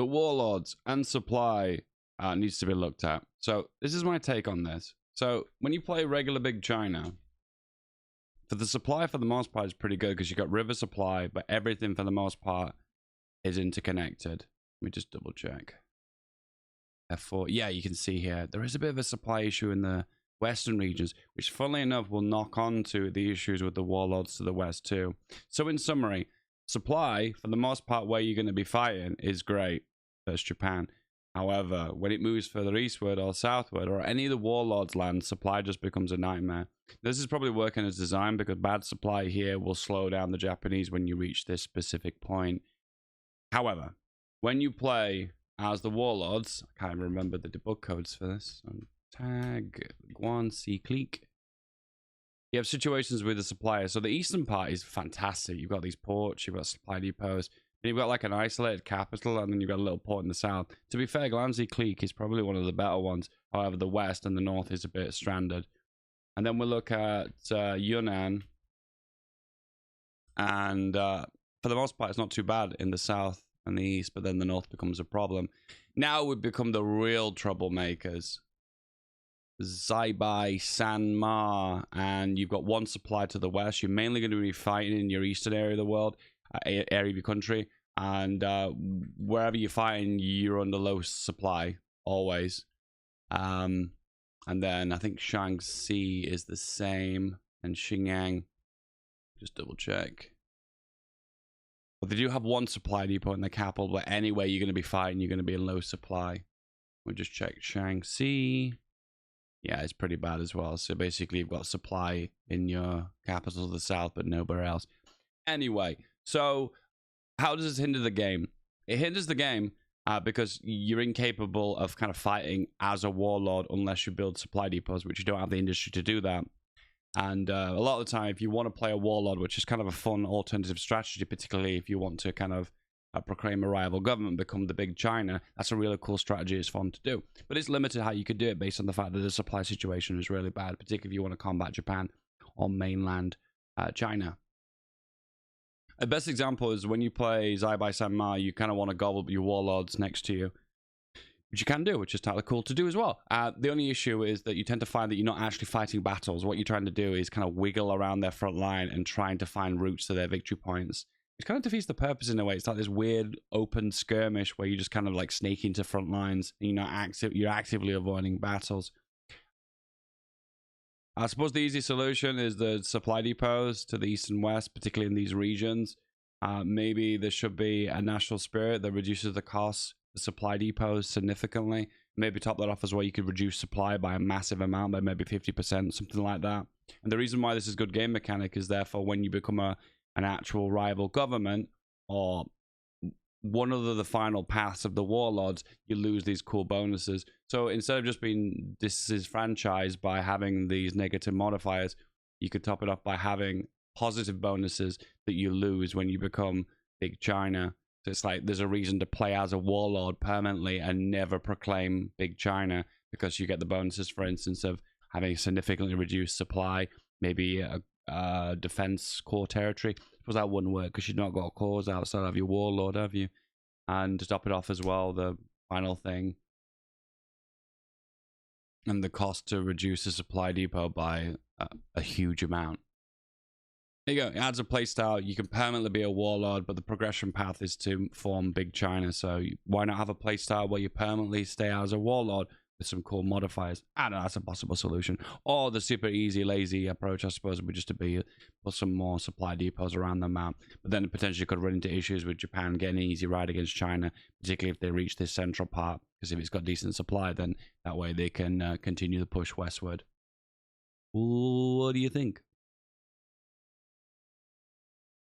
the warlords and supply needs to be looked at. So this is my take on this. So when you play regular Big China, for the supply for the most part is pretty good because you got river supply, but everything for the most part is interconnected. Let me just double check. F4, yeah, you can see here there is a bit of a supply issue in the western regions, which funnily enough will knock on to the issues with the warlords to the west too. So in summary, supply for the most part where you're going to be fighting is great. That's Japan. However, when it moves further eastward or southward or any of the warlords' land, supply just becomes a nightmare. This is probably working as designed because bad supply here will slow down the Japanese when you reach this specific point. However, when you play as the warlords, I can't remember the debug codes for this. Tag Guan C clique. You have situations with the supplier. So the eastern part is fantastic. You've got these ports, you've got supply depots, and you've got like an isolated capital, and then you've got a little port in the south. To be fair, Guanxi clique is probably one of the better ones. However, the west and the north is a bit stranded. And then we'll look at Yunnan, and for the most part, it's not too bad in the south and the east, but then the north becomes a problem. Now we become the real troublemakers. Zaibai, Sanma, and you've got one supply to the west. You're mainly going to be fighting in your eastern area of the world, area of your country, and wherever you're fighting, you're under low supply always. And then I think Shaanxi is the same, and Xinjiang. Just double check. But they do have one supply depot in the capital, but anyway, you're going to be fighting, you're going to be in low supply. We'll just check Shaanxi. Yeah, it's pretty bad as well. So basically, you've got supply in your capital of the south, but nowhere else. Anyway, so how does this hinder the game? It hinders the game because you're incapable of kind of fighting as a warlord unless you build supply depots, which you don't have the industry to do that. And a lot of the time, if you want to play a warlord, which is kind of a fun alternative strategy, particularly if you want to kind of proclaim a rival government, become the big China, that's a really cool strategy. It's fun to do. But it's limited how you could do it based on the fact that the supply situation is really bad, particularly if you want to combat Japan or mainland China. The best example is when you play Zaibai Sanma, you kind of want to gobble your warlords next to you, which you can do, which is totally cool to do as well. The only issue is that you tend to find that you're not actually fighting battles. What you're trying to do is kind of wiggle around their front line and trying to find routes to their victory points. It kind of defeats the purpose in a way. It's like this weird open skirmish where you just kind of like snake into front lines and you're actively avoiding battles. I suppose the easy solution is the supply depots to the east and west, particularly in these regions. Maybe there should be a national spirit that reduces the costs, the supply depots significantly. Maybe top that off as well. You could reduce supply by a massive amount, by maybe 50%, something like that. And the reason why this is good game mechanic is therefore when you become an actual rival government or one of the final paths of the warlords, you lose these cool bonuses. So instead of just being disenfranchised by having these negative modifiers, you could top it off by having positive bonuses that you lose when you become big China. So it's like there's a reason to play as a warlord permanently and never proclaim big China because you get the bonuses, for instance, of having significantly reduced supply, maybe a defense core territory. I suppose that wouldn't work because you've not got cores outside of your warlord, have you? And to top it off as well, the final thing, and the cost to reduce the supply depot by a huge amount. There you go. It adds a playstyle. You can permanently be a warlord, but the progression path is to form big China. So why not have a playstyle where you permanently stay as a warlord with some cool modifiers? I don't know. That's a possible solution. Or the super easy, lazy approach, I suppose, would just to be put some more supply depots around the map. But then it potentially could run into issues with Japan getting an easy ride against China, particularly if they reach this central part. Because if it's got decent supply, then that way they can continue the push westward. What do you think?